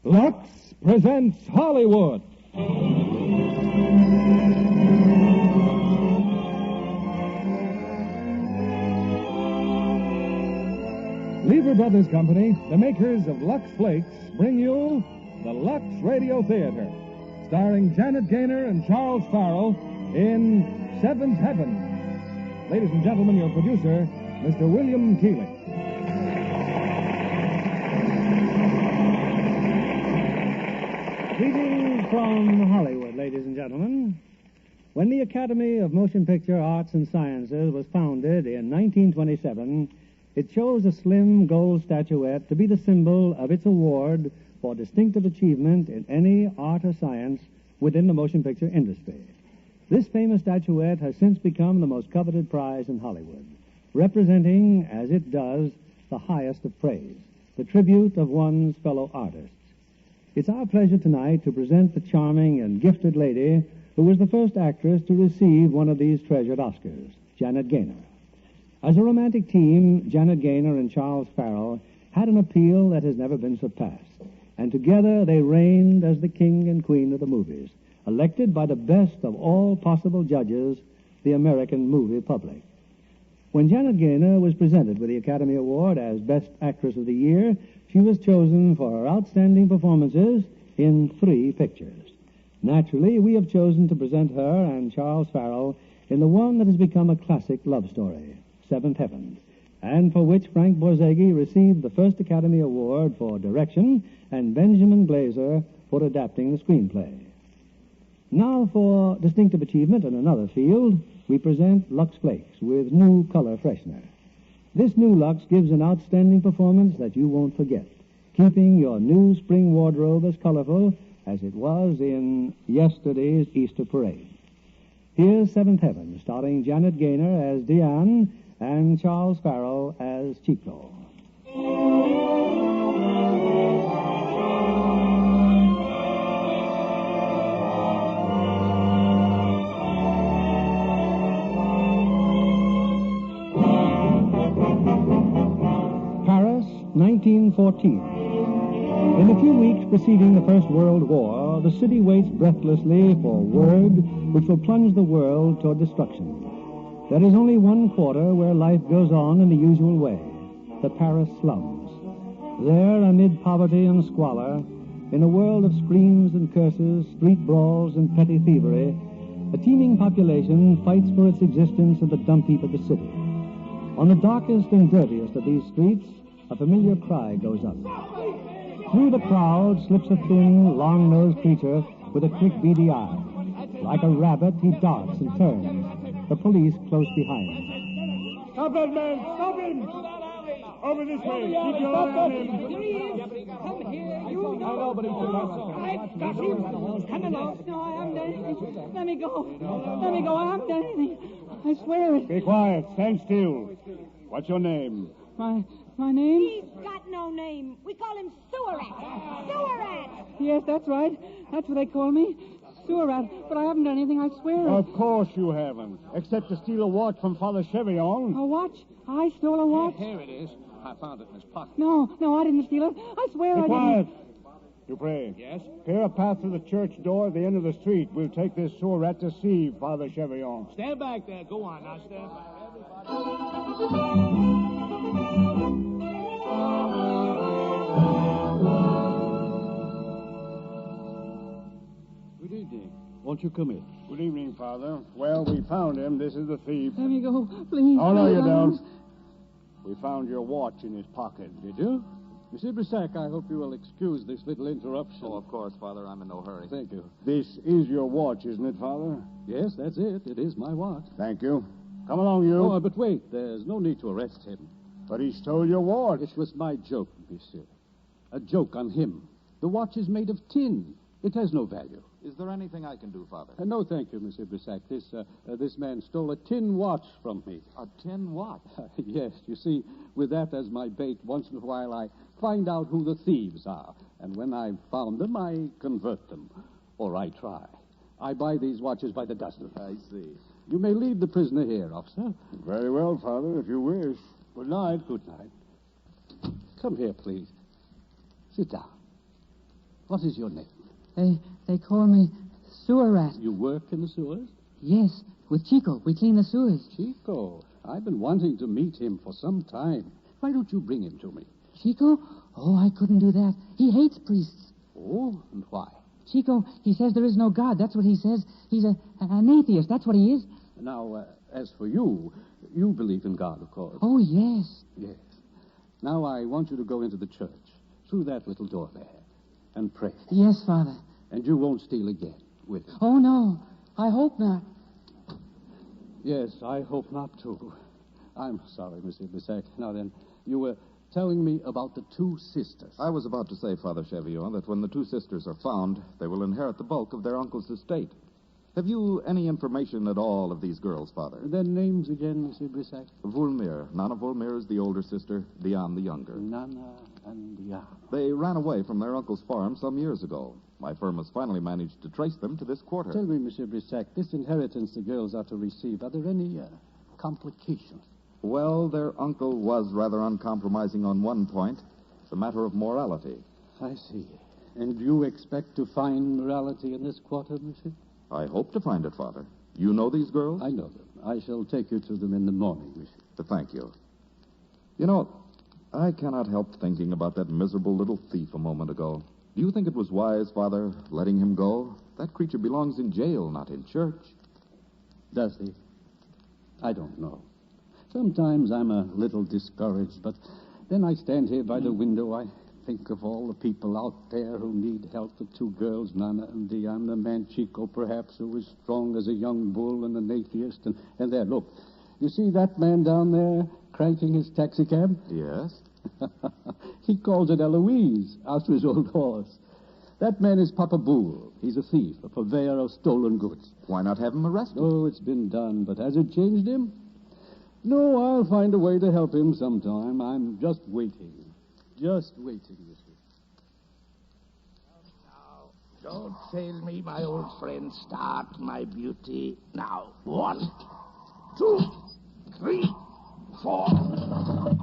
Lux presents Hollywood. Lever Brothers Company, the makers of Lux Flakes, bring you the Lux Radio Theater, starring Janet Gaynor and Charles Farrell in Seventh Heaven. Ladies and gentlemen, your producer, Mr. William Keighley. Greetings from Hollywood, ladies and gentlemen. When the Academy of Motion Picture Arts and Sciences was founded in 1927, it chose a slim gold statuette to be the symbol of its award for distinctive achievement in any art or science within the motion picture industry. This famous statuette has since become the most coveted prize in Hollywood, representing, as it does, the highest of praise, the tribute of one's fellow artists. It's our pleasure tonight to present the charming and gifted lady who was the first actress to receive one of these treasured Oscars, Janet Gaynor. As a romantic team, Janet Gaynor and Charles Farrell had an appeal that has never been surpassed, and together they reigned as the king and queen of the movies, elected by the best of all possible judges, the American movie public. When Janet Gaynor was presented with the Academy Award as Best Actress of the Year, she was chosen for her outstanding performances in 3 pictures. Naturally, we have chosen to present her and Charles Farrell in the one that has become a classic love story, Seventh Heaven, and for which Frank Borzage received the first Academy Award for direction and Benjamin Glazer for adapting the screenplay. Now, for distinctive achievement in another field, we present Lux Flakes with new color freshener. This new Lux gives an outstanding performance that you won't forget, keeping your new spring wardrobe as colorful as it was in yesterday's Easter parade. Here's Seventh Heaven, starring Janet Gaynor as Diane and Charles Farrell as Chico. Paris, 1914. In the few weeks preceding the First World War, the city waits breathlessly for word which will plunge the world toward destruction. There is only one quarter where life goes on in the usual way, the Paris slums. There, amid poverty and squalor, in a world of screams and curses, street brawls and petty thievery, a teeming population fights for its existence in the dump heap of the city. On the darkest and dirtiest of these streets, a familiar cry goes up. Through the crowd slips a thin, long-nosed creature with a quick, beady eye. Like a rabbit, he darts and turns, the police close behind him. Stop that man! Stop him! Over this way! Keep your eye on him! Here he is! Come here, you know. I know, but I've got him! Come along! No, I haven't done anything. Let me go! Let me go! I haven't done anything. I swear it. Be quiet. Stand still. What's your name? My name? He's got no name. We call him Sewer Rat. Sewer Rat! Yes, that's right. That's what they call me. Sewer Rat. But I haven't done anything, I swear. Of course you haven't. Except to steal a watch from Father Chevion. A watch? I stole a watch? Here it is. I found it in his pocket. No, I didn't steal it. I swear Be I quiet. didn't. Dupre. Yes? Clear a path to the church door at the end of the street. We'll take this sewer rat to see Father Chevion. Stand back there. Go on. Now stand back. Good evening. Won't you come in? Good evening, Father. Well, we found him. This is the thief. Let me go, please. Oh, no, you don't. We found your watch in his pocket. Did you? Monsieur Brissac, I hope you will excuse this little interruption. Oh, of course, Father. I'm in no hurry. Thank you. This is your watch, isn't it, Father? Yes, that's it. It is my watch. Thank you. Come along, you. Oh, but wait. There's no need to arrest him. But he stole your watch. It was my joke, monsieur. A joke on him. The watch is made of tin. It has no value. Is there anything I can do, Father? No, thank you, Monsieur Brissac. This man stole a tin watch from me. A tin watch? Yes, you see, with that as my bait, once in a while I find out who the thieves are. And when I've found them, I convert them. Or I try. I buy these watches by the dozen. I see. You may leave the prisoner here, officer. Very well, Father, if you wish. Good night. Good night. Come here, please. Sit down. What is your name? They call me Sewer Rat. You work in the sewers? Yes, with Chico. We clean the sewers. Chico. I've been wanting to meet him for some time. Why don't you bring him to me? Chico? Oh, I couldn't do that. He hates priests. Oh, and why? Chico, he says there is no God. That's what he says. He's an atheist. That's what he is. Now, as for you, you believe in God, of course. Oh, yes. Yes. Now I want you to go into the church, through that little door there, and pray. Yes, Father. And you won't steal again, will you? Oh, no. I hope not. Yes, I hope not, too. I'm sorry, Monsieur Bissac. Now then, you were telling me about the two sisters. I was about to say, Father Cheviot, that when the two sisters are found, they will inherit the bulk of their uncle's estate. Have you any information at all of these girls, Father? Their names again, Monsieur Brissac? Vulmire. Nana Vulmire is the older sister, Diane the younger. Nana and Diane. They ran away from their uncle's farm some years ago. My firm has finally managed to trace them to this quarter. Tell me, Monsieur Brissac, this inheritance the girls are to receive, are there any complications? Well, their uncle was rather uncompromising on one point, the matter of morality. I see. And you expect to find morality in this quarter, Monsieur? I hope to find it, Father. You know these girls? I know them. I shall take you to them in the morning, Monsieur. Thank you. You know, I cannot help thinking about that miserable little thief a moment ago. Do you think it was wise, Father, letting him go? That creature belongs in jail, not in church. Does he? I don't know. Sometimes I'm a little discouraged, but then I stand here by the window. I think of all the people out there who need help. The two girls, Nana and Diane, the man Chico, perhaps, who is strong as a young bull and an atheist. And there, look. You see that man down there cranking his taxicab? Yes. He calls it Eloise, after his old horse. That man is Papa Boule. He's a thief, a purveyor of stolen goods. Why not have him arrested? Oh, it's been done, but has it changed him? No, I'll find a way to help him sometime. I'm just waiting. Just waiting, you see. Now, don't fail me, my old friend. Start, my beauty. Now, 1, 2, 3, 4.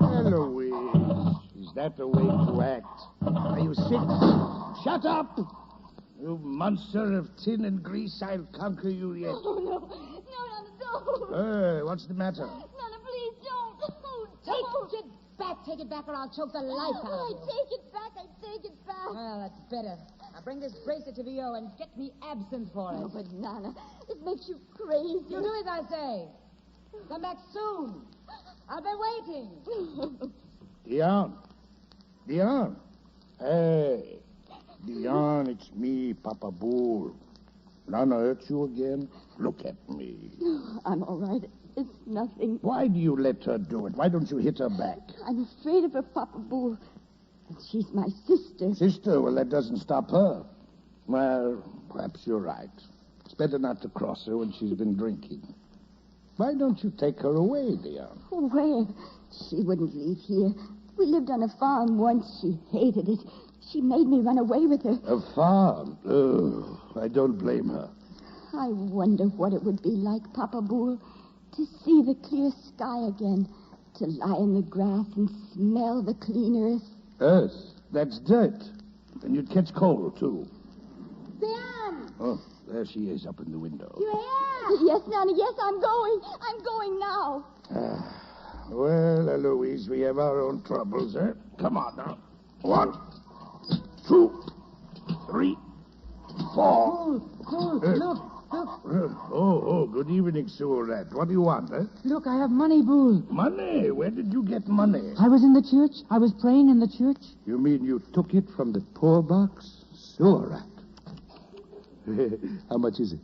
Eloise, is that the way to act? Are you sick? Shut up! You monster of tin and grease, I'll conquer you yet. Oh, no. No, no, no. What's the matter? Nana, please don't. Oh, don't. Take it back or I'll choke the life out of you. I take it back. I take it back. Well, that's better. Now bring this bracelet to VO and get me absinthe for it. Oh, but Nana, it makes you crazy. You do as I say. Come back soon. I'll be waiting. Diane. Hey. Diane, it's me, Papa Boule. Nana hurt you again? Look at me. I'm all right. It's nothing. Why do you let her do it? Why don't you hit her back? I'm afraid of her, Papa Boule. And she's my sister. Sister? Well, that doesn't stop her. Well, perhaps you're right. It's better not to cross her when she's been drinking. Why don't you take her away, Diane? Where? She wouldn't leave here. We lived on a farm once. She hated it. She made me run away with her. A farm? Oh, I don't blame her. I wonder what it would be like, Papa Boule, to see the clear sky again, to lie in the grass and smell the clean earth. Earth? That's dirt. And you'd catch cold, too. Diane! Oh, there she is up in the window. You here? Yes, Nana, yes, I'm going. I'm going now. Well, Eloise, we have our own troubles, eh? Come on now. 1, 2, 3, 4. Look. Oh, good evening, Souret. What do you want, eh? Look, I have money, Boule. Money? Where did you get money? I was in the church. I was praying in the church. You mean you took it from the poor box? Souret. How much is it?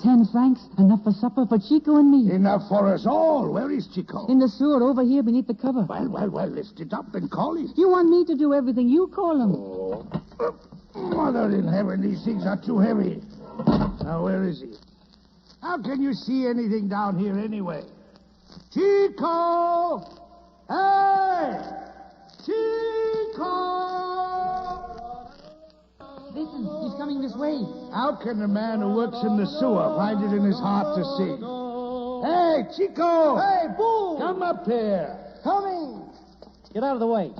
10 francs, enough for supper for Chico and me. Enough for us all. Where is Chico? In the sewer over here beneath the cover. Well, lift it up and call him. You want me to do everything. You call him. Oh. Mother in heaven, these things are too heavy. Now, where is he? How can you see anything down here anyway? Chico! Hey! Chico! Listen, he's coming this way. How can a man who works in the sewer find it in his heart to sing? Hey, Chico! Hey, Boule! Come up here. Coming! Get out of the way.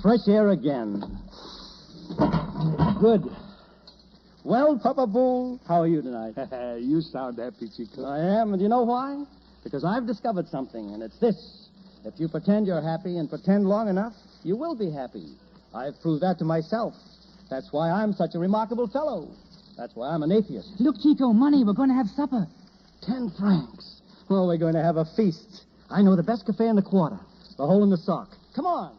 Fresh air again. Good. Well, Papa Bull, how are you tonight? You sound happy, Chico. I am, and you know why? Because I've discovered something, and it's this. If you pretend you're happy and pretend long enough, you will be happy. I've proved that to myself. That's why I'm such a remarkable fellow. That's why I'm an atheist. Look, Chico, money. We're going to have supper. 10 francs. Oh, we're going to have a feast. I know the best cafe in the quarter. The Hole in the Sock. Come on.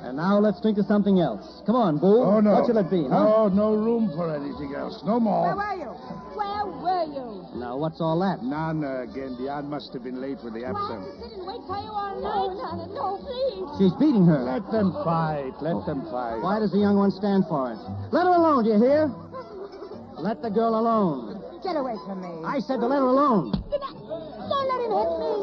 And now let's drink to something else. Come on, Bull. Oh, no. What shall it be, huh? No room for anything else. No more. Where were you? Where were you? Now, what's all that? Nana again. The aunt must have been late with the Well, absent. to sit and wait for you all No, night. Nana, no, please. She's beating her. Let them fight. Let them fight. Why does the young one stand for it? Let her alone, do you hear? Let the girl alone. Get away from me. I said to let her alone. Don't let him hit me.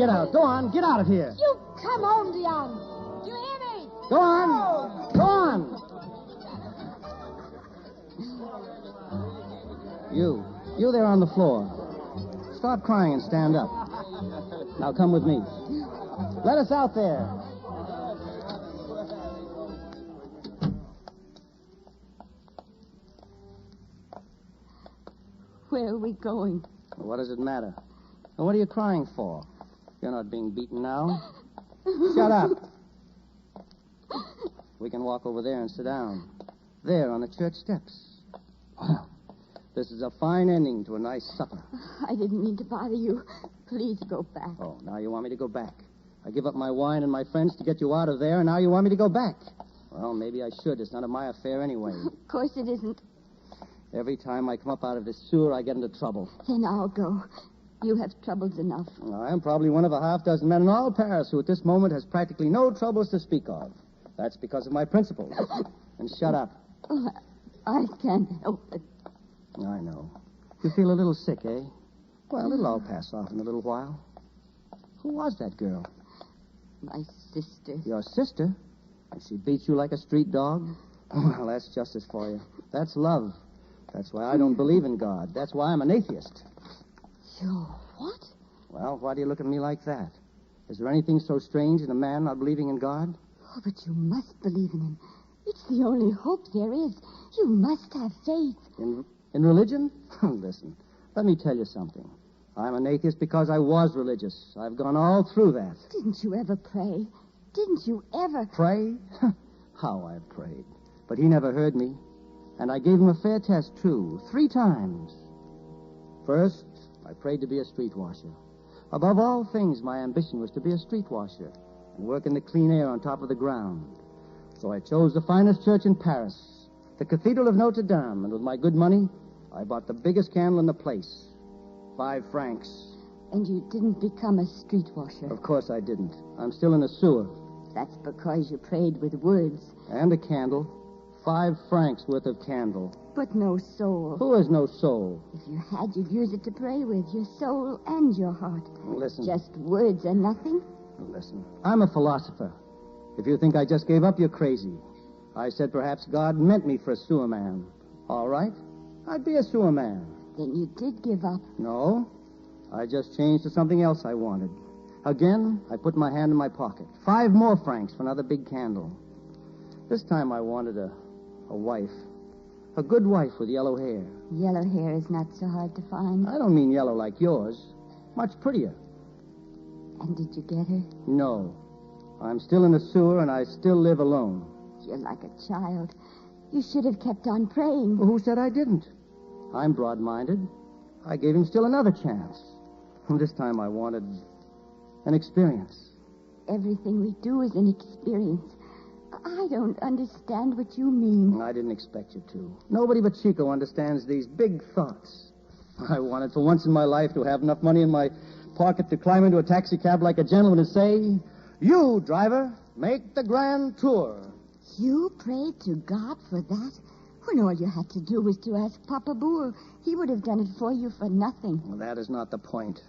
Get out. Go on. Get out of here. You come home, Dion. You hear me? Go on. Go on. You there on the floor. Stop crying and stand up. Now come with me. Let us out there. Where are we going? What does it matter? And what are you crying for? You're not being beaten now. Shut up. We can walk over there and sit down. There on the church steps. Well, this is a fine ending to a nice supper. I didn't mean to bother you. Please go back. Oh, now you want me to go back. I give up my wine and my friends to get you out of there, and now you want me to go back. Well, maybe I should. It's none of my affair anyway. Of course it isn't. Every time I come up out of this sewer, I get into trouble. Then I'll go. You have troubles enough. I am probably one of a half-dozen men in all Paris who at this moment has practically no troubles to speak of. That's because of my principles. And shut up. Oh, I can't help it. I know. You feel a little sick, eh? Well, it'll all pass off in a little while. Who was that girl? My sister. Your sister? And she beats you like a street dog? Well, that's justice for you. That's love. That's why I don't believe in God. That's why I'm an atheist. You what? Well, why do you look at me like that? Is there anything so strange in a man not believing in God? Oh, but you must believe in him. It's the only hope there is. You must have faith. In religion? Listen, let me tell you something. I'm an atheist because I was religious. I've gone all through that. Didn't you ever pray? Didn't you ever... Pray? How I've prayed. But he never heard me. And I gave him a fair test, too, 3 times. First, I prayed to be a street washer. Above all things, my ambition was to be a street washer and work in the clean air on top of the ground. So I chose the finest church in Paris, the Cathedral of Notre Dame, and with my good money, I bought the biggest candle in the place. 5 francs. And you didn't become a street washer? Of course I didn't. I'm still in the sewer. That's because you prayed with words. And a candle. 5 francs worth of candle. But no soul. Who has no soul? If you had, you'd use it to pray with, your soul and your heart. Listen. Just words and nothing? Listen. I'm a philosopher. If you think I just gave up, you're crazy. I said perhaps God meant me for a sewer man. All right. I'd be a sewer man. Then you did give up. No. I just changed to something else I wanted. Again, I put my hand in my pocket. 5 more francs for another big candle. This time I wanted a wife. A good wife with yellow hair. Yellow hair is not so hard to find. I don't mean yellow like yours. Much prettier. And did you get her? No. I'm still in the sewer and I still live alone. You're like a child. You should have kept on praying. Well, who said I didn't? I'm broad-minded. I gave him still another chance. And this time I wanted an experience. Everything we do is an experience. I don't understand what you mean. I didn't expect you to. Nobody but Chico understands these big thoughts. I wanted for once in my life to have enough money in my pocket to climb into a taxicab like a gentleman and say, "You, driver, make the grand tour." You prayed to God for that? When all you had to do was to ask Papa Boule. He would have done it for you for nothing. Well, that is not the point.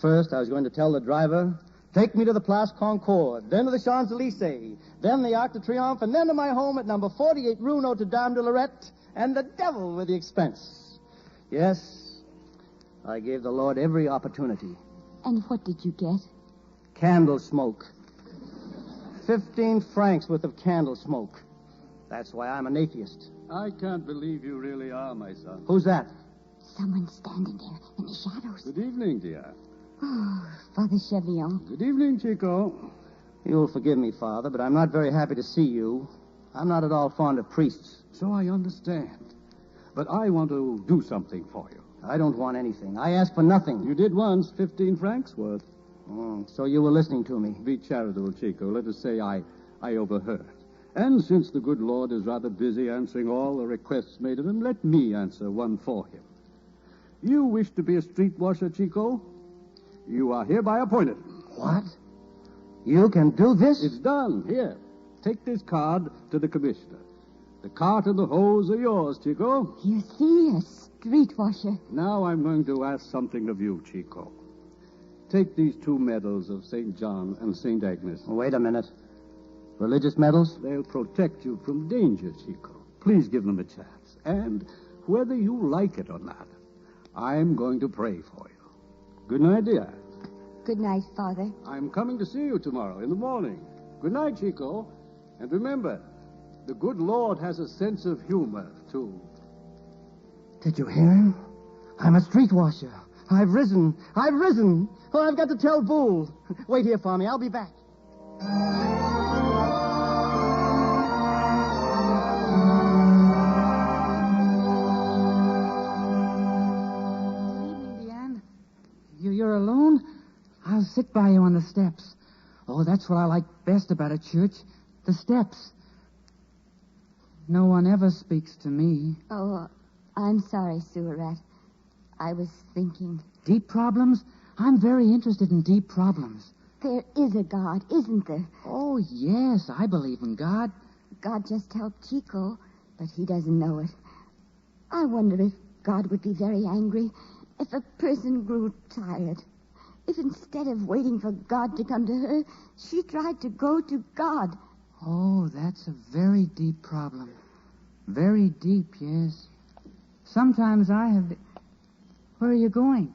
First, I was going to tell the driver, take me to the Place Concorde, then to the Champs-Élysées, then the Arc de Triomphe, and then to my home at number 48 Rue Notre Dame de Lorette, and the devil with the expense. Yes, I gave the Lord every opportunity. And what did you get? Candle smoke. 15 francs worth of candle smoke. That's why I'm an atheist. I can't believe you really are, my son. Who's that? Someone standing there in the shadows. Good evening, dear. Oh, Father Chevillon. Good evening, Chico. You'll forgive me, Father, but I'm not very happy to see you. I'm not at all fond of priests. So I understand. But I want to do something for you. I don't want anything. I ask for nothing. You did once, 15 francs worth. So you were listening to me. Be charitable, Chico. Let us say I overheard. And since the good Lord is rather busy answering all the requests made of him, let me answer one for him. You wish to be a street washer, Chico? You are hereby appointed. What? You can do this? It's done. Here, take this card to the commissioner. The cart and the hose are yours, Chico. You see, a street washer. Now I'm going to ask something of you, Chico. Take these 2 medals of St. John and St. Agnes. Wait a minute. Religious medals? They'll protect you from danger, Chico. Please give them a chance. And whether you like it or not, I'm going to pray for you. Good night, dear. Good night, Father. I'm coming to see you tomorrow in the morning. Good night, Chico. And remember, the good Lord has a sense of humor, too. Did you hear him? I'm a street washer. I've risen. Oh, I've got to tell Boole. Wait here for me. I'll be back. You're alone? I'll sit by you on the steps. Oh, that's what I like best about a church. The steps. No one ever speaks to me. Oh, I'm sorry, Sewer Rat. I was thinking. Deep problems? I'm very interested in deep problems. There is a God, isn't there? Oh, yes, I believe in God. God just helped Chico, but he doesn't know it. I wonder if God would be very angry if a person grew tired. If instead of waiting for God to come to her, she tried to go to God. Oh, that's a very deep problem. Very deep, yes. Sometimes I have... Where are you going?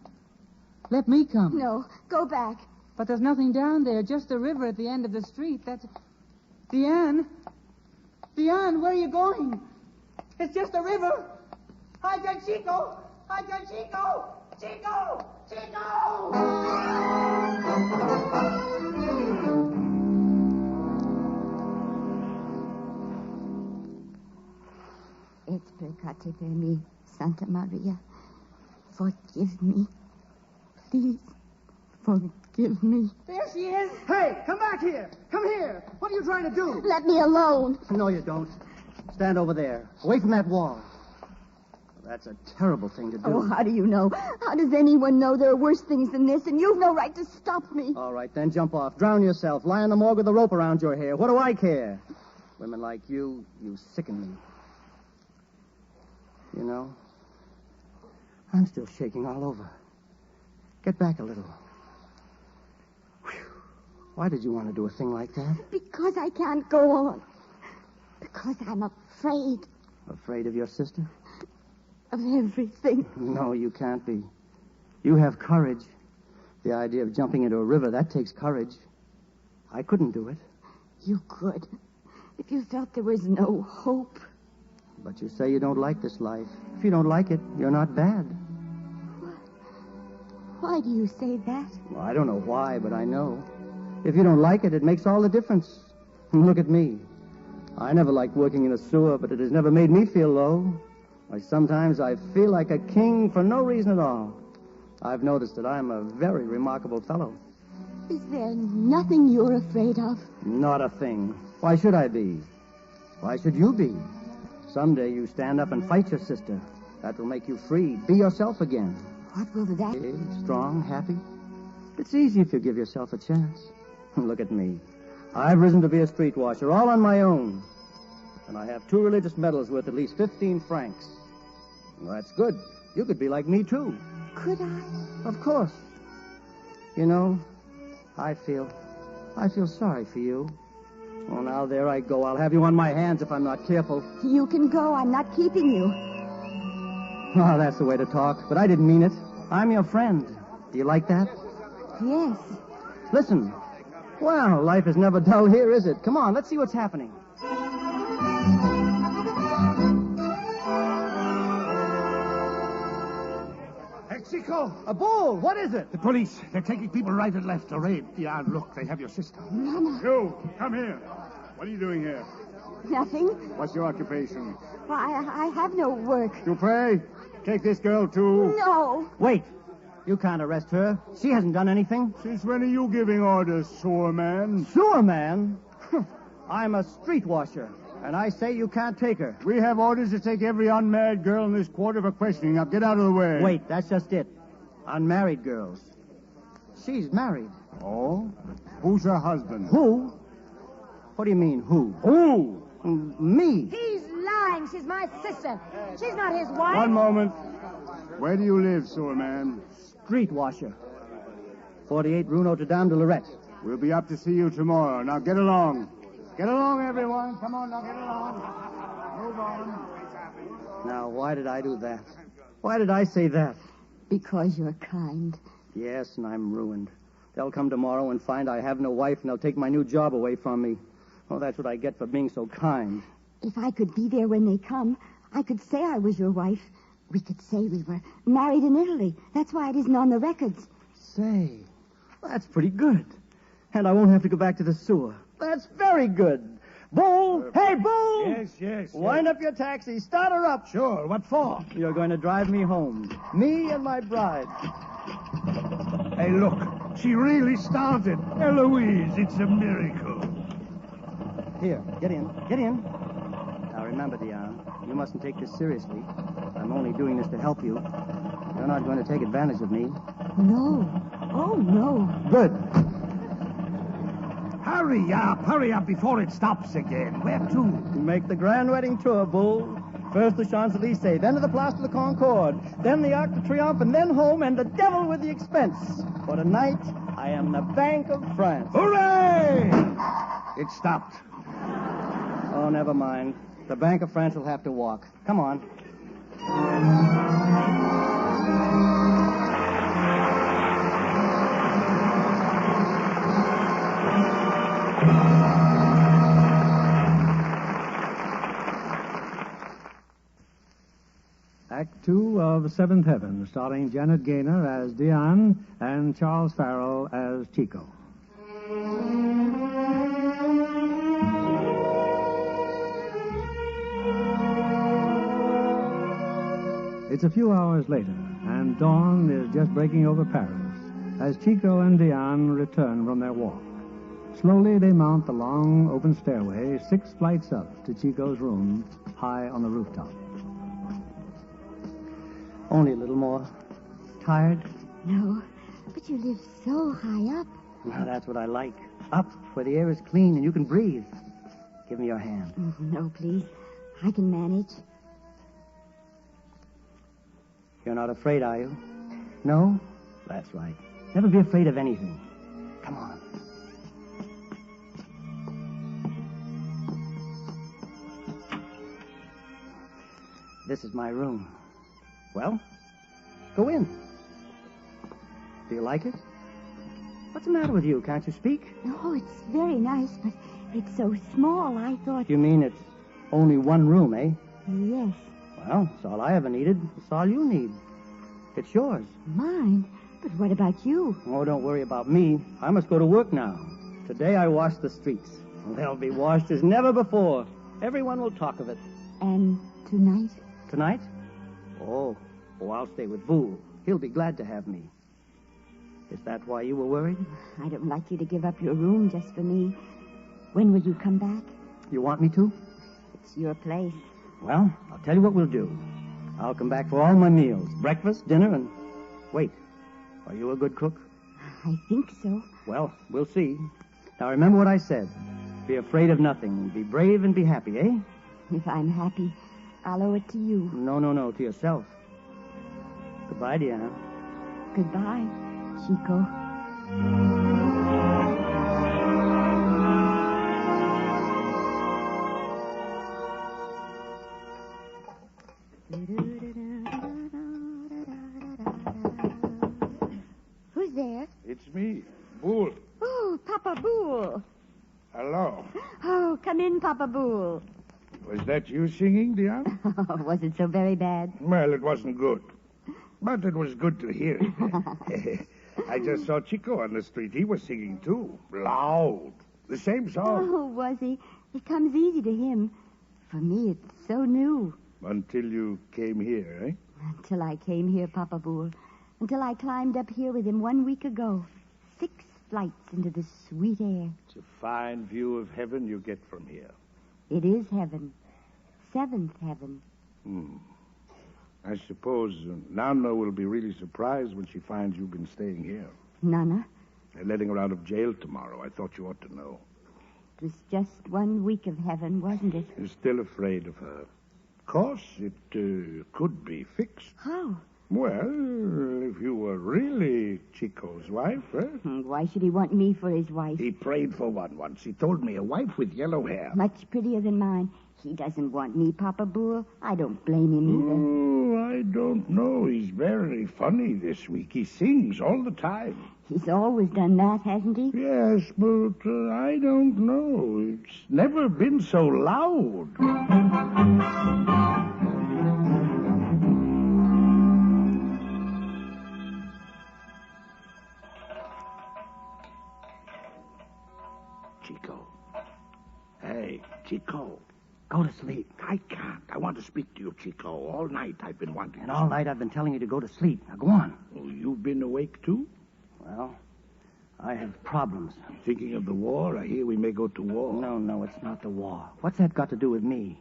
Let me come. No, go back. But there's nothing down there, just the river at the end of the street. That's... Diane? Diane, where are you going? It's just a river. Hi, got Chico. Hi, got Chico. Chico! Chico! Et peccate per me, Santa Maria. Forgive me. Please, forgive me. There she is. Hey, come back here. Come here. What are you trying to do? Let me alone. No, you don't. Stand over there, away from that wall. That's a terrible thing to do. Oh, how do you know? How does anyone know there are worse things than this, and you've no right to stop me? All right, then jump off. Drown yourself. Lie in the morgue with a rope around your hair. What do I care? Women like you sicken me. You know, I'm still shaking all over. Get back a little. Whew. Why did you want to do a thing like that? Because I can't go on. Because I'm afraid. Afraid of your sister? Of everything. No, you can't be. You have courage. The idea of jumping into a river, that takes courage. I couldn't do it. You could. If you felt there was no hope. But you say you don't like this life. If you don't like it, you're not bad. Why do you say that? Well, I don't know why, but I know. If you don't like it, it makes all the difference. Look at me. I never liked working in a sewer, but it has never made me feel low. Why, sometimes I feel like a king for no reason at all. I've noticed that I'm a very remarkable fellow. Is there nothing you're afraid of? Not a thing. Why should I be? Why should you be? Someday you stand up and fight your sister. That will make you free. Be yourself again. What will that... Big, strong, happy. It's easy if you give yourself a chance. Look at me. I've risen to be a street washer, all on my own. And I have 2 religious medals worth at least 15 francs. Well, that's good. You could be like me, too. Could I? Of course. You know, I feel sorry for you. Well, now, there I go. I'll have you on my hands if I'm not careful. You can go. I'm not keeping you. Oh, that's the way to talk. But I didn't mean it. I'm your friend. Do you like that? Yes. Listen. Well, life is never dull here, is it? Come on, let's see what's happening. Chico! A bull! What is it? The police. They're taking people right and left to raid. Yeah, look, they have your sister. Mama. You, come here. What are you doing here? Nothing. What's your occupation? I have no work. Dupre, take this girl, too. No. Wait. You can't arrest her. She hasn't done anything. Since when are you giving orders, sewer man? Sewer man? I'm a street washer, and I say you can't take her. We have orders to take every unmarried girl in this quarter for questioning. Now get out of the way. Wait, that's just it. Unmarried girls. She's married. Oh? Who's her husband? Who? What do you mean, who? Who? Me. He's lying. She's my sister. She's not his wife. One moment. Where do you live, sewer man? Street washer. 48 Rue Notre Dame de Lorette. We'll be up to see you tomorrow. Now get along. Get along, everyone. Come on, now get along. Move on. Now, why did I do that? Why did I say that? Because you're kind. Yes, and I'm ruined. They'll come tomorrow and find I have no wife, and they'll take my new job away from me. Oh, that's what I get for being so kind. If I could be there when they come, I could say I was your wife. We could say we were married in Italy. That's why it isn't on the records. Say, that's pretty good. And I won't have to go back to the sewer. That's very good. Bull! Hey, Bull! Yes. Wind up your taxi. Start her up. Sure, what for? You're going to drive me home. Me and my bride. Hey, look. She really started. Eloise, it's a miracle. Here, get in. Get in. Now, remember, Dion, you mustn't take this seriously. I'm only doing this to help you. You're not going to take advantage of me. No. Oh, no. Good. Hurry up before it stops again. Where to? Make the grand wedding tour, Bull. First the Champs-Élysées, then to the Place de la Concorde, then the Arc de Triomphe, and then home, and the devil with the expense. For tonight, I am the Bank of France. Hooray! It stopped. Oh, never mind. The Bank of France will have to walk. Come on. Act 2 of Seventh Heaven, starring Janet Gaynor as Diane and Charles Farrell as Chico. It's a few hours later, and dawn is just breaking over Paris as Chico and Diane return from their walk. Slowly they mount the long, open stairway 6 flights up to Chico's room, high on the rooftop. Only a little more. Tired? No, but you live so high up. Well, that's what I like. Up, where the air is clean and you can breathe. Give me your hand. No, please. I can manage. You're not afraid, are you? No? That's right. Never be afraid of anything. Come on. This is my room. Well, go in. Do you like it? What's the matter with you? Can't you speak? No, it's very nice, but it's so small, I thought... You mean it's only one room, eh? Yes. Well, it's all I ever needed. It's all you need. It's yours. Mine? But what about you? Oh, don't worry about me. I must go to work now. Today I wash the streets. They'll be washed as never before. Everyone will talk of it. And tonight? Tonight? Oh, I'll stay with Boo. He'll be glad to have me. Is that why you were worried? I don't like you to give up your room just for me. When will you come back? You want me to? It's your place. Well, I'll tell you what we'll do. I'll come back for all my meals. Breakfast, dinner, and... Wait. Are you a good cook? I think so. Well, we'll see. Now, remember what I said. Be afraid of nothing. Be brave and be happy, eh? If I'm happy, I'll owe it to you. No, to yourself. Goodbye, Diana. Goodbye, Chico. me, Bull. Oh, Papa Boole. Hello. Oh, come in, Papa Boole. Was that you singing, Dion? Was it so very bad? Well, it wasn't good. But it was good to hear it. I just saw Chico on the street. He was singing, too. Loud. The same song. Oh, was he? It comes easy to him. For me, it's so new. Until you came here, eh? Until I came here, Papa Boole. Until I climbed up here with him 1 week ago. 6 flights into the sweet air. It's a fine view of heaven you get from here. It is heaven. 7th heaven. I suppose Nana will be really surprised when she finds you've been staying here. Nana? They're letting her out of jail tomorrow. I thought you ought to know. It was just 1 week of heaven, wasn't it? You're still afraid of her. Of course, it could be fixed. How? Well, if you were really Chico's wife, eh? Why should he want me for his wife? He prayed for one once. He told me a wife with yellow hair. Much prettier than mine. He doesn't want me, Papa Boole. I don't blame him either. Oh, I don't know. He's very funny this week. He sings all the time. He's always done that, hasn't he? Yes, but I don't know. It's never been so loud. Chico. Hey, Chico. Go to sleep. I can't. I want to speak to you, Chico. All night I've been wanting And to. all night I've been telling you to go to sleep. Now go on. Oh, you've been awake, too? Well, I have problems. Thinking of the war? I hear we may go to war. No, it's not the war. What's that got to do with me?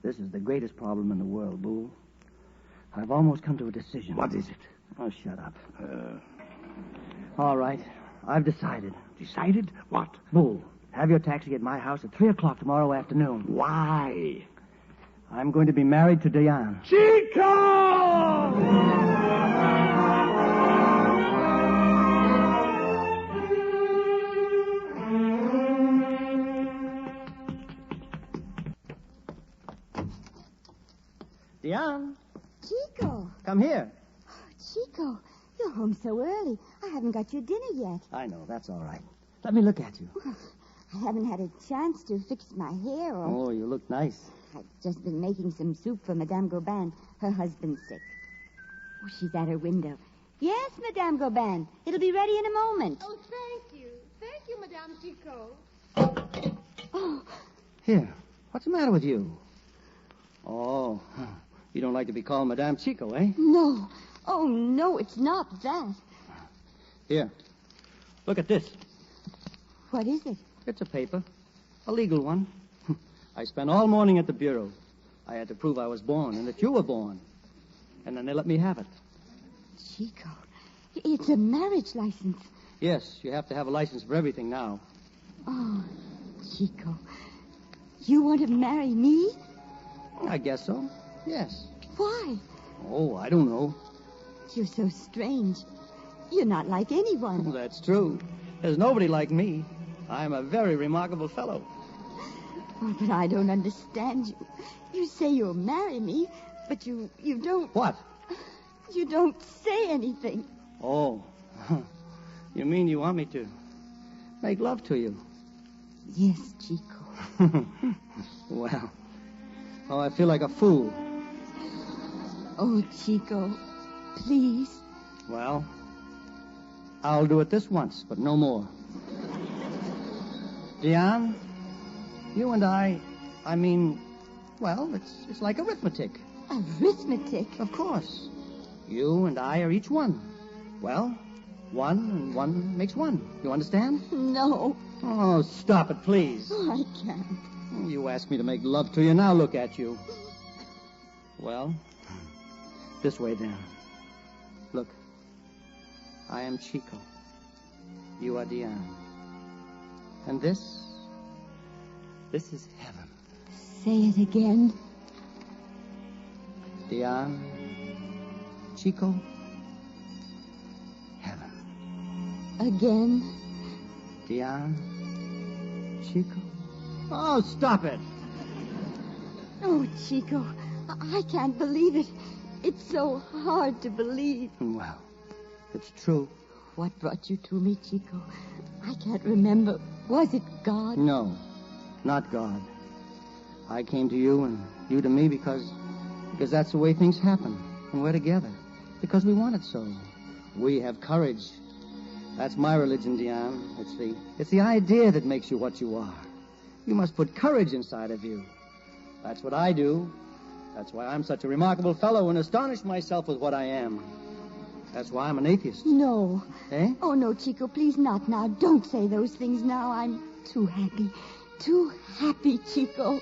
This is the greatest problem in the world, Boo. I've almost come to a decision. What is it? Oh, shut up. All right. I've decided. Decided? What? Boo, have your taxi at my house at 3 o'clock tomorrow afternoon. Why? I'm going to be married to Diane. Chico! Diane, Chico. come here. Chico, you're home so early. I haven't got your dinner yet. I know, that's all right. Let me look at you. I haven't had a chance to fix my hair or... Oh, you look nice. I've just been making some soup for Madame Gauban. Her husband's sick. Oh, she's at her window. Yes, Madame Gauban. It'll be ready in a moment. Oh, thank you. Thank you, Madame Chico. Oh, Here, what's the matter with you? Oh, you don't like to be called Madame Chico, eh? no. Oh, no, it's not that. Here, look at this. What is it? It's a paper, a legal one. I spent all morning at the bureau. I had to prove I was born and that you were born. And then they let me have it. Chico, it's a marriage license. Yes, you have to have a license for everything now. Oh, Chico, you want to marry me? I guess so, yes. Why? Oh, I don't know. You're so strange. You're not like anyone. Well, that's true. There's nobody like me. I'm a very remarkable fellow. Oh, but I don't understand you. You say you'll marry me, but you don't... What? You don't say anything. Oh, you mean you want me to make love to you? Yes, Chico. Well, I feel like a fool. Oh, Chico, please. Well, I'll do it this once, but no more. Diane, you and I mean, well, it's like arithmetic. Arithmetic? Of course. You and I are each one. Well, 1 and 1 makes 1. You understand? No. Oh, stop it, please. Oh, I can't. You asked me to make love to you. Now look at you. Well, this way then. Look, I am Chico. You are Diane. And this is heaven. Say it again. Diane, Chico, heaven. Again. Diane, Chico. Oh, stop it. Oh, Chico, I can't believe it. It's so hard to believe. Well, it's true. What brought you to me, Chico? I can't remember. Was it God? No, not God. I came to you and you to me because that's the way things happen. And we're together. Because we want it so. We have courage. That's my religion, Diane. It's the idea that makes you what you are. You must put courage inside of you. That's what I do. That's why I'm such a remarkable fellow and astonish myself with what I am. That's why I'm an atheist. No. Eh? Oh, no, Chico, please not now. Don't say those things now. I'm too happy. Too happy, Chico.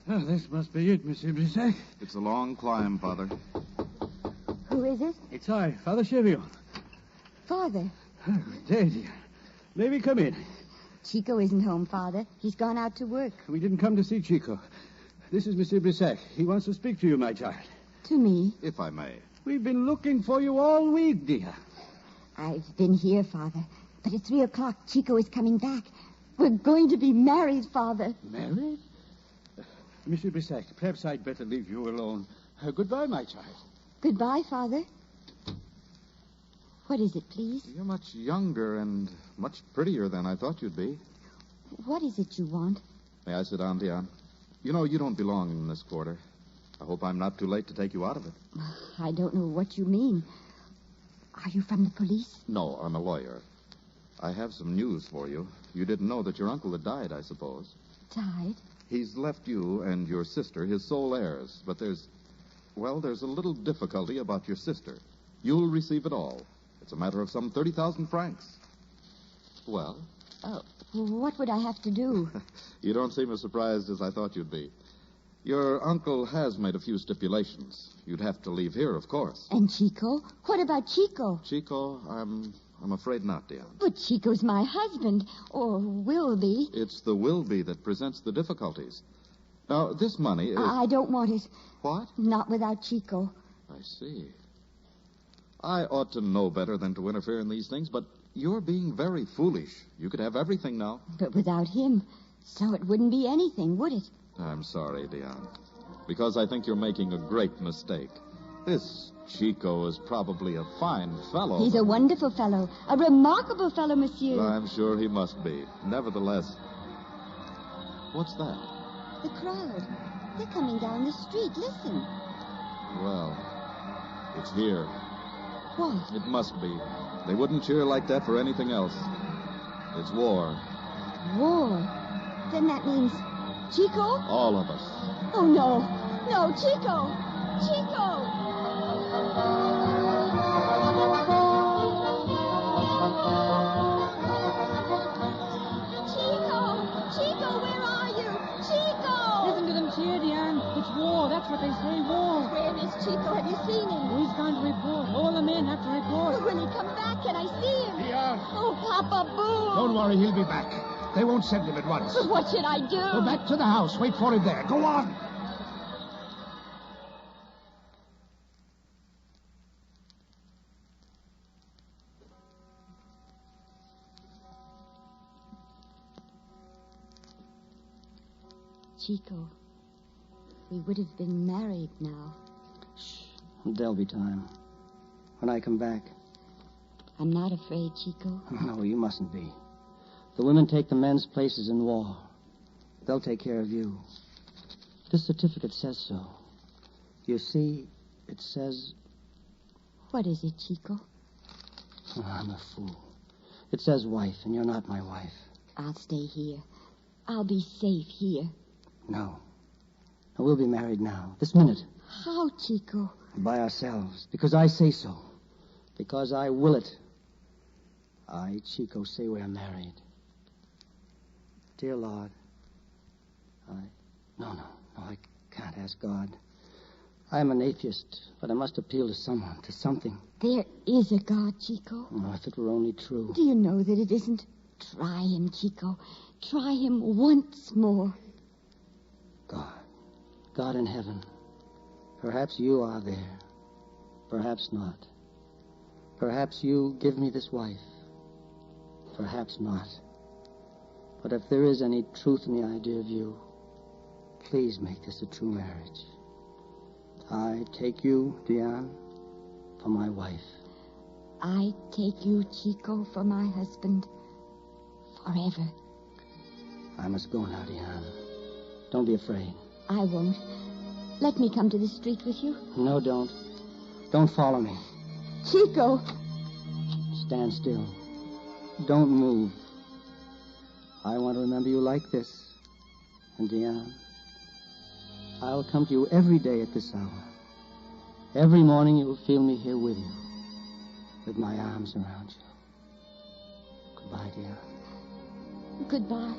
This must be it, Monsieur Brissac. It's a long climb, Father. Who is it? It's I, Father Cheviot. Father. Oh, good day, dear. May we come in? Chico isn't home, Father. He's gone out to work. We didn't come to see Chico. This is Monsieur Brissac. He wants to speak to you, my child. To me? If I may. We've been looking for you all week, dear. I've been here, Father. But at 3 o'clock, Chico is coming back. We're going to be married, Father. Married? Monsieur Brissac, perhaps I'd better leave you alone. Goodbye, my child. Goodbye, Father. What is it, please? You're much younger and much prettier than I thought you'd be. What is it you want? May I sit down, Diane? You know, you don't belong in this quarter. I hope I'm not too late to take you out of it. I don't know what you mean. Are you from the police? No, I'm a lawyer. I have some news for you. You didn't know that your uncle had died, I suppose. Died? He's left you and your sister his sole heirs, but there's a little difficulty about your sister. You'll receive it all. It's a matter of some 30,000 francs. Well? What would I have to do? You don't seem as surprised as I thought you'd be. Your uncle has made a few stipulations. You'd have to leave here, of course. And Chico? What about Chico? Chico, I'm afraid not, Diane. But Chico's my husband, or will be. It's the will be that presents the difficulties. Now, this money is... I don't want it. What? Not without Chico. I see. I ought to know better than to interfere in these things, but you're being very foolish. You could have everything now. But without him, so it wouldn't be anything, would it? I'm sorry, Diane, because I think you're making a great mistake. This Chico is probably a fine fellow. He's a wonderful fellow, a remarkable fellow, monsieur. I'm sure he must be. Nevertheless, what's that? The crowd. They're coming down the street. Listen. Well, it's here. What? It must be. They wouldn't cheer like that for anything else. It's war. War? Then that means Chico? All of us. Oh, no. No, Chico! Chico! Chico, where are you? Chico! Listen to them cheer, Diane. It's war. That's what they say, war. Where is Chico? Have you seen him? He's gone to report. All the men have to report. Will he come back? Can I see him? Here. Oh, Papa Boo! Don't worry, he'll be back. They won't send him at once. But what should I do? Go back to the house. Wait for him there. Go on. Chico, we would have been married now. Shh. There'll be time. When I come back. I'm not afraid, Chico. No, you mustn't be. The women take the men's places in war. They'll take care of you. This certificate says so. You see, it says... What is it, Chico? Oh, I'm a fool. It says wife, and you're not my wife. I'll stay here. I'll be safe here. No. No, we'll be married now. This minute. How, Chico? By ourselves. Because I say so. Because I will it. I, Chico, say we're married. Dear Lord, No, I can't ask God. I'm an atheist, but I must appeal to someone, to something. There is a God, Chico. Oh, if it were only true. Do you know that it isn't? Try him, Chico. Try him once more. God in heaven. Perhaps you are there. Perhaps not. Perhaps you give me this wife. Perhaps not. But if there is any truth in the idea of you, please make this a true marriage. I take you, Diane, for my wife. I take you, Chico, for my husband. Forever. I must go now, Diane. Don't be afraid. I won't. Let me come to the street with you. No, don't. Don't follow me. Chico! Stand still. Don't move. I want to remember you like this. And, Diane, I'll come to you every day at this hour. Every morning you'll feel me here with you, with my arms around you. Goodbye, Diane. Goodbye.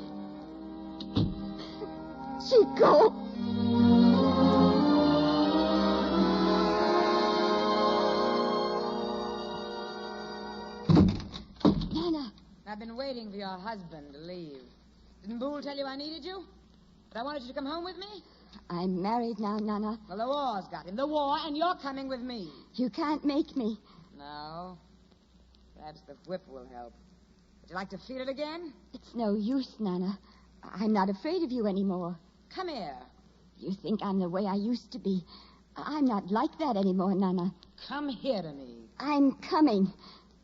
Chico! Nana. I've been waiting for your husband to leave. Didn't Boole tell you I needed you? But I wanted you to come home with me? I'm married now, Nana. Well, the war's got him. The war, and you're coming with me. You can't make me. No. Perhaps the whip will help. Would you like to feel it again? It's no use, Nana. I'm not afraid of you anymore. Come here. You think I'm the way I used to be. I'm not like that anymore, Nana. Come here to me. I'm coming.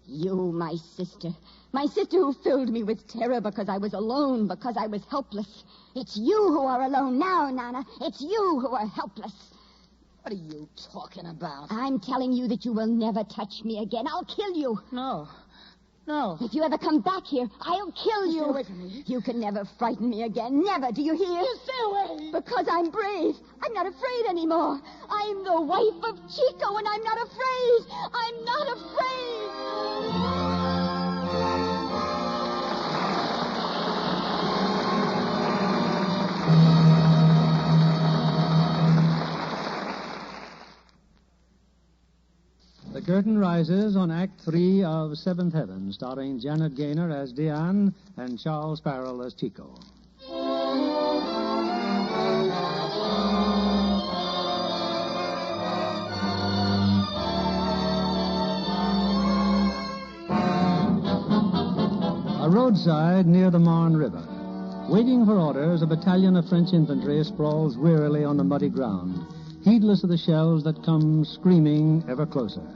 You, my sister. My sister who filled me with terror because I was alone, because I was helpless. It's you who are alone now, Nana. It's you who are helpless. What are you talking about? I'm telling you that you will never touch me again. I'll kill you. No. No. If you ever come back here, I'll kill you. Stay away from me. You can never frighten me again. Never. Do you hear? You stay away. Because I'm brave. I'm not afraid anymore. I'm the wife of Chico, and I'm not afraid. I'm not afraid. The curtain rises on Act 3 of Seventh Heaven, starring Janet Gaynor as Diane and Charles Farrell as Chico. A roadside near the Marne River. Waiting for orders, a battalion of French infantry sprawls wearily on the muddy ground, heedless of the shells that come screaming ever closer.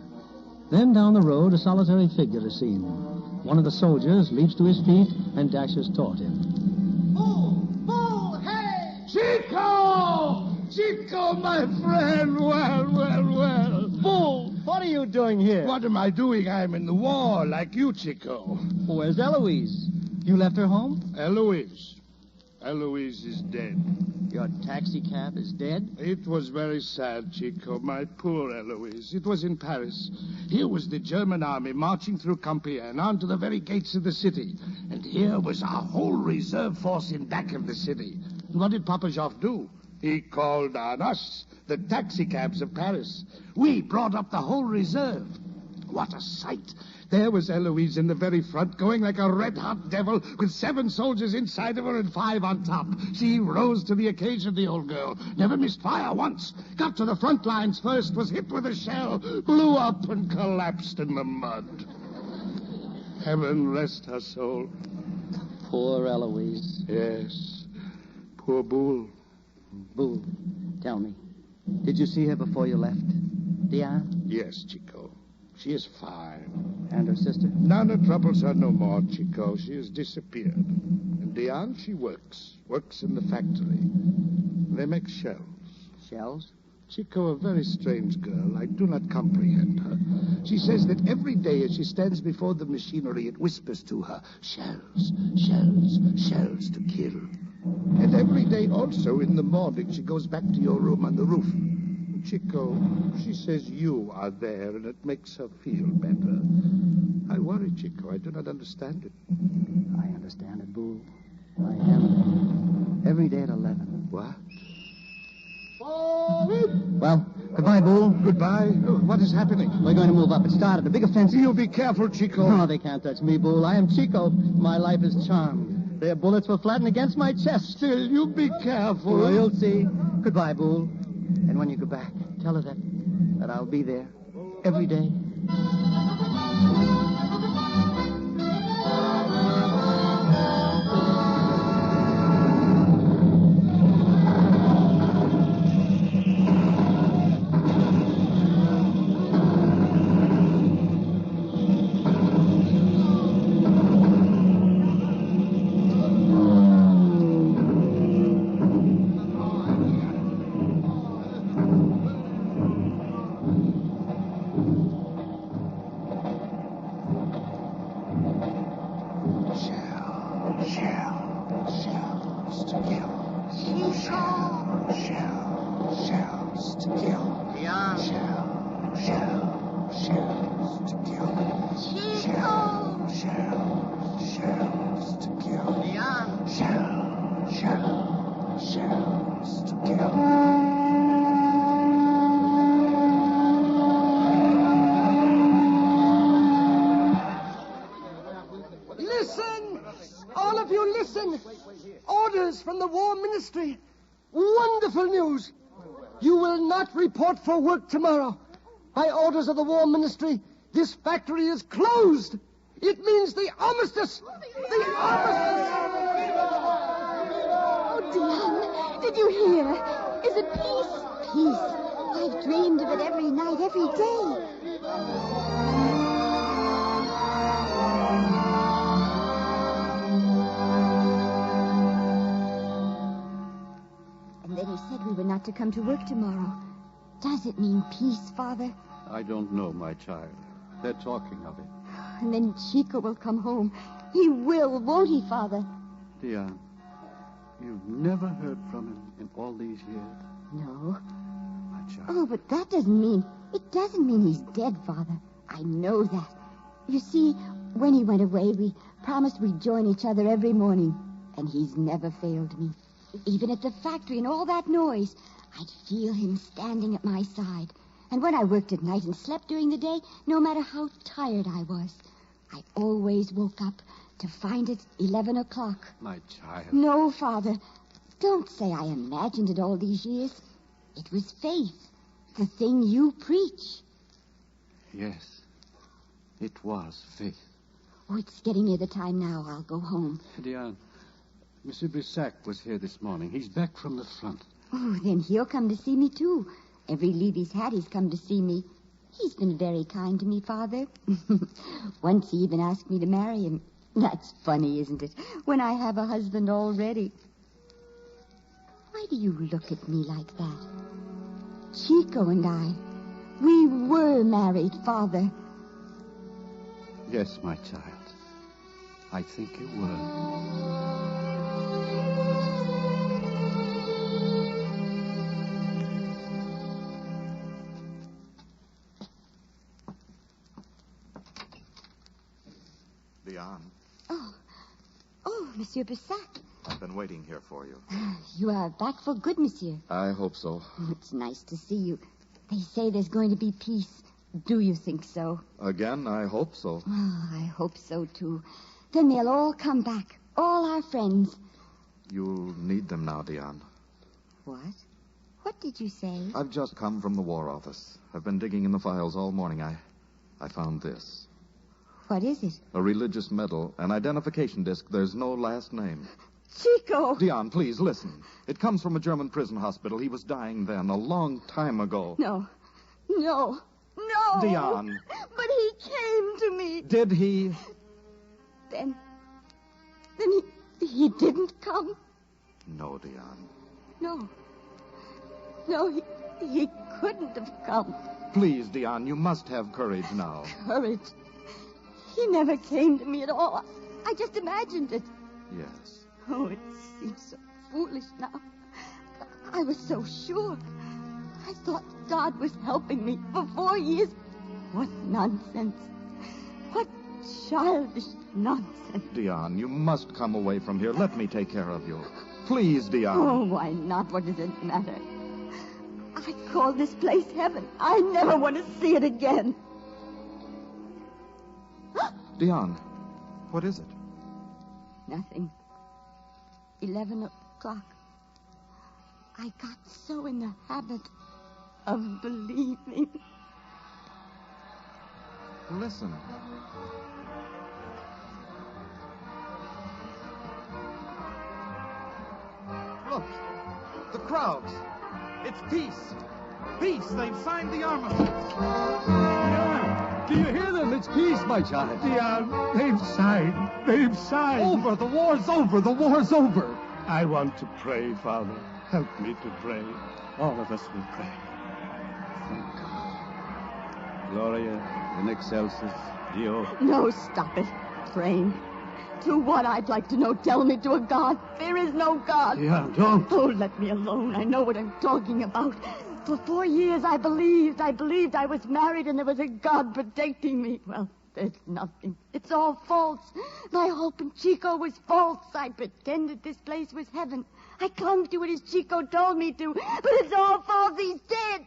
Then down the road, a solitary figure is seen. One of the soldiers leaps to his feet and dashes toward him. Bull, hey! Chico! Chico, my friend! Well. Bull, what are you doing here? What am I doing? I'm in the war, like you, Chico. Where's Eloise? You left her home? Eloise is dead. Your taxi cab is dead? It was very sad, Chico. My poor Eloise. It was in Paris. Here was the German army marching through Compiègne on to the very gates of the city. And here was our whole reserve force in back of the city. And what did Papajov do? He called on us, the taxi cabs of Paris. We brought up the whole reserve. What a sight. There was Eloise in the very front, going like a red-hot devil, with 7 soldiers inside of her and 5 on top. She rose to the occasion, the old girl. Never missed fire once. Got to the front lines first, was hit with a shell, blew up and collapsed in the mud. Heaven rest her soul. Poor Eloise. Yes. Poor Boole. Boole, tell me, did you see her before you left? Diane? Yes, Chico. She is fine. And her sister? Nana troubles her no more, Chico. She has disappeared. And Diane, she works in the factory. They make shells. Shells? Chico, a very strange girl. I do not comprehend her. She says that every day as she stands before the machinery, it whispers to her, shells, shells, shells to kill. And every day also in the morning, she goes back to your room on the roof. Chico, she says you are there, and it makes her feel better. I worry, Chico. I do not understand it. I understand it, Boole. I am. Every day at 11. What? Well, goodbye, Boole. Goodbye. What is happening? We're going to move up. It started. A big offensive. You be careful, Chico. No, they can't touch me, Boole. I am Chico. My life is charmed. Their bullets will flatten against my chest. Still, you be careful. Well, you'll see. Goodbye, Boole. And when you go back, tell her that I'll be there every day. Gentlemen, orders from the War Ministry. Wonderful news. You will not report for work tomorrow. By orders of the War Ministry, this factory is closed. It means the armistice. The armistice. Oh, Dion, did you hear? Is it peace? Peace. I've dreamed of it every night, every day. And then he said we were not to come to work tomorrow. Does it mean peace, Father? I don't know, my child. They're talking of it. And then Chico will come home. He will, won't he, Father? Dion, you've never heard from him in all these years? No. My child. Oh, but it doesn't mean he's dead, Father. I know that. You see, when he went away, we promised we'd join each other every morning. And he's never failed me. Even at the factory and all that noise, I'd feel him standing at my side. And when I worked at night and slept during the day, no matter how tired I was, I always woke up to find it 11 o'clock. My child. No, Father. Don't say I imagined it all these years. It was faith, the thing you preach. Yes, it was faith. Oh, it's getting near the time now. I'll go home. Dion, Monsieur Brissac was here this morning. He's back from the front. Oh, then he'll come to see me, too. Every leave he's had, he's come to see me. He's been very kind to me, Father. Once he even asked me to marry him. That's funny, isn't it? When I have a husband already. Why do you look at me like that? Chico and I, we were married, Father. Yes, my child. I think you were. Dion, Oh, Monsieur Brissac. I've been waiting here for you. You are back for good, Monsieur. I hope so. It's nice to see you. They say there's going to be peace. Do you think so? Again, I hope so. Oh, I hope so, too. Then they'll all come back. All our friends. You'll need them now, Dion. What? What did you say? I've just come from the War Office. I've been digging in the files all morning. I found this. What is it? A religious medal, an identification disc. There's no last name. Chico! Dion, please, listen. It comes from a German prison hospital. He was dying then, a long time ago. No. Dion. But he came to me. Did he? Then he didn't come. No, Dion. No, he couldn't have come. Please, Dion, you must have courage now. Courage? He never came to me at all. I just imagined it. Yes. Oh, it seems so foolish now. I was so sure. I thought God was helping me for 4 years. What nonsense. What childish nonsense. Dion, you must come away from here. Let me take care of you. Please, Dion. Oh, why not? What does it matter? I call this place heaven. I never want to see it again. Dion, what is it? Nothing. 11 o'clock. I got so in the habit of believing. Listen. Look. The crowds. It's peace. Peace. They've signed the armistice. Dion, do you hear them? It's peace, my child. Dion, they've signed. They've signed. Over. The war's over. The war's over. I want to pray, Father. Help me to pray. All of us will pray. Thank God. Gloria in excelsis Deo. No, stop it. Praying. To what, I'd like to know? Tell me, to a God. There is no God. Dion, don't. Oh, let me alone. I know what I'm talking about. For 4 years, I believed I was married and there was a God protecting me. Well, there's nothing. It's all false. My hope in Chico was false. I pretended this place was heaven. I clung to it as Chico told me to. But it's all false. He's dead.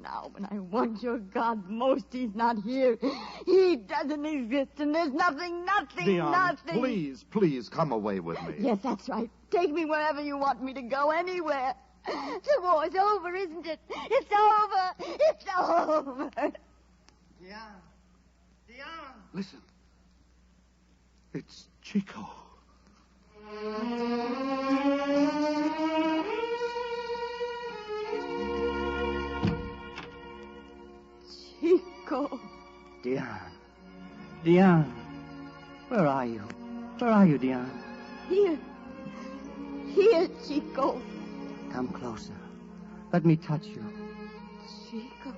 Now, when I want your God most, he's not here. He doesn't exist, and there's nothing, Dion, nothing. please come away with me. Yes, that's right. Take me wherever you want me to go, anywhere. The war's over, isn't it? It's over. It's over. Dion. Listen. It's Chico. Chico. Dion. Where are you? Where are you, Dion? Here, Chico. Come closer. Let me touch you. Chico.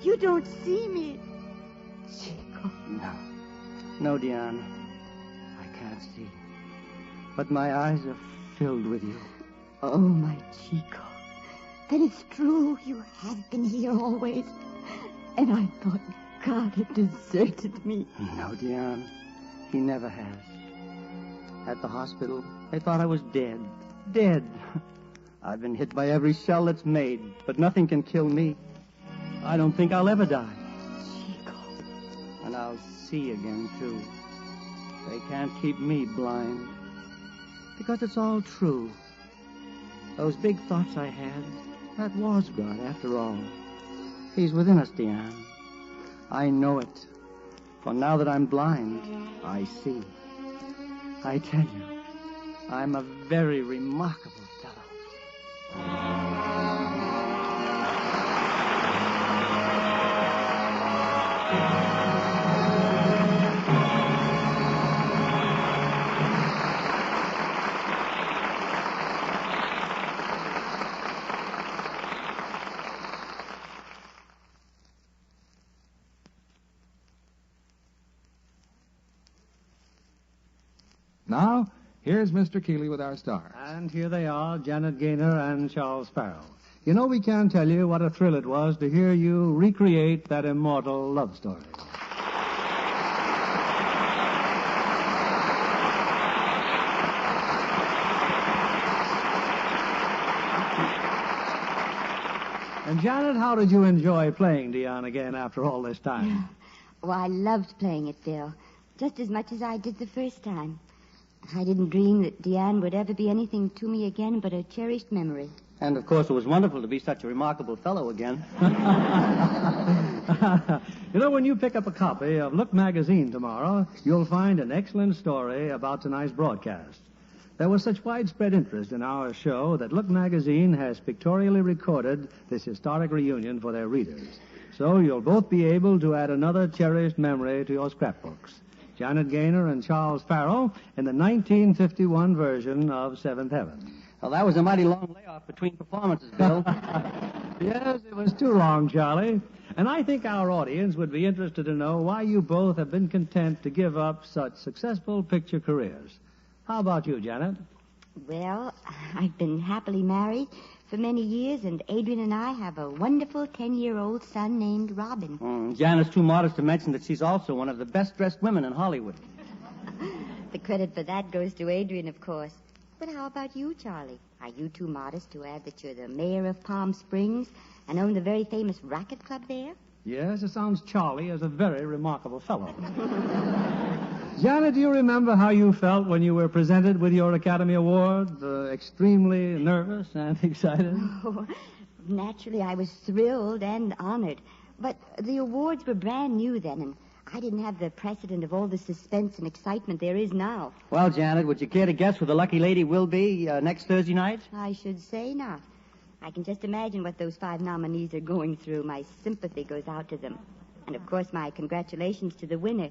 You don't see me. Chico. No, Dion. I can't see. But my eyes are filled with you. Oh, my Chico. Then it's true. You have been here always. And I thought God had deserted me. No, Dion. He never has. At the hospital, they thought I was dead. Dead. I've been hit by every shell that's made, but nothing can kill me. I don't think I'll ever die. Chico. And I'll see again, too. They can't keep me blind. Because it's all true. Those big thoughts I had, that was God, after all. He's within us, Dion. I know it. For now that I'm blind, I see. I tell you, I'm a very remarkable fellow. Now, here's Mr. Keeley with our stars. And here they are, Janet Gaynor and Charles Farrell. You know, we can't tell you what a thrill it was to hear you recreate that immortal love story. And Janet, how did you enjoy playing Dion again after all this time? Oh, I loved playing it, Bill. Just as much as I did the first time. I didn't dream that Dion would ever be anything to me again but a cherished memory. And, of course, it was wonderful to be such a remarkable fellow again. You know, when you pick up a copy of Look magazine tomorrow, you'll find an excellent story about tonight's broadcast. There was such widespread interest in our show that Look magazine has pictorially recorded this historic reunion for their readers. So you'll both be able to add another cherished memory to your scrapbooks. Janet Gaynor and Charles Farrell in the 1951 version of Seventh Heaven. Well, that was a mighty long layoff between performances, Bill. Yes, it was too long, Charlie. And I think our audience would be interested to know why you both have been content to give up such successful picture careers. How about you, Janet? Well, I've been happily married for many years, and Adrian and I have a wonderful 10-year-old son named Robin. Janet's too modest to mention that she's also one of the best-dressed women in Hollywood. The credit for that goes to Adrian, of course. But how about you, Charlie? Are you too modest to add that you're the mayor of Palm Springs and own the very famous racket club there? Yes, it sounds Charlie as a very remarkable fellow. Janet, do you remember how you felt when you were presented with your Academy Award? Extremely nervous and excited? Oh, naturally, I was thrilled and honored. But the awards were brand new then, and I didn't have the precedent of all the suspense and excitement there is now. Well, Janet, would you care to guess who the lucky lady will be next Thursday night? I should say not. I can just imagine what those 5 nominees are going through. My sympathy goes out to them. And, of course, my congratulations to the winner.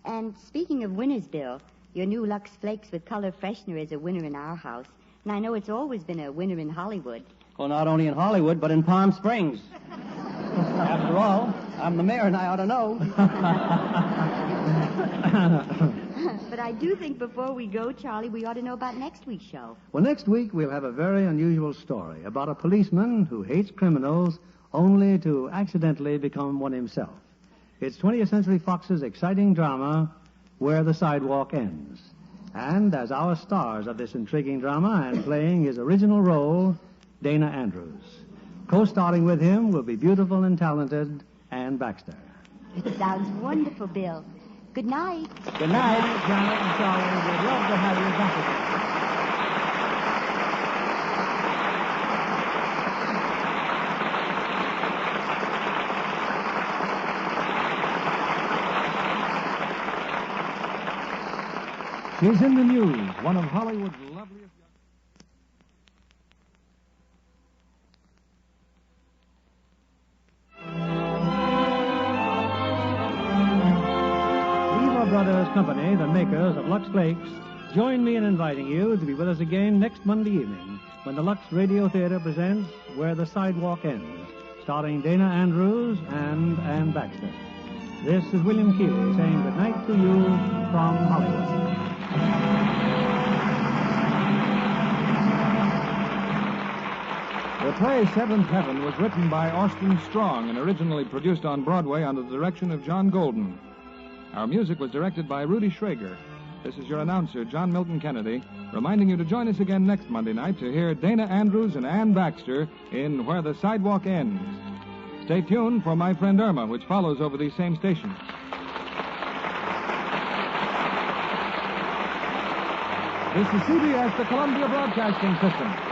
And speaking of winners, Bill, your new Lux Flakes with color freshener is a winner in our house. And I know it's always been a winner in Hollywood. Well, not only in Hollywood, but in Palm Springs. After all, I'm the mayor and I ought to know. But I do think before we go, Charlie, we ought to know about next week's show. Well, next week we'll have a very unusual story about a policeman who hates criminals only to accidentally become one himself. It's 20th Century Fox's exciting drama, Where the Sidewalk Ends. And as our stars of this intriguing drama and playing his original role, Dana Andrews. Co-starring with him will be beautiful and talented Anne Baxter. It sounds wonderful, Bill. Good night. Good night, Janet and Charlie. We'd love to have you back again. She's in the news, one of Hollywood's loveliest young... Lever Brothers Company, the makers of Lux Flakes, join me in inviting you to be with us again next Monday evening when the Lux Radio Theater presents Where the Sidewalk Ends, starring Dana Andrews and Anne Baxter. This is William Keeley saying good night to you from Hollywood. The play Seventh Heaven was written by Austin Strong and originally produced on Broadway under the direction of John Golden. Our music was directed by Rudy Schrager. This is your announcer, John Milton Kennedy, reminding you to join us again next Monday night to hear Dana Andrews and Anne Baxter in Where the Sidewalk Ends. Stay tuned for My Friend Irma, which follows over these same stations. This is CBS, the Columbia Broadcasting System.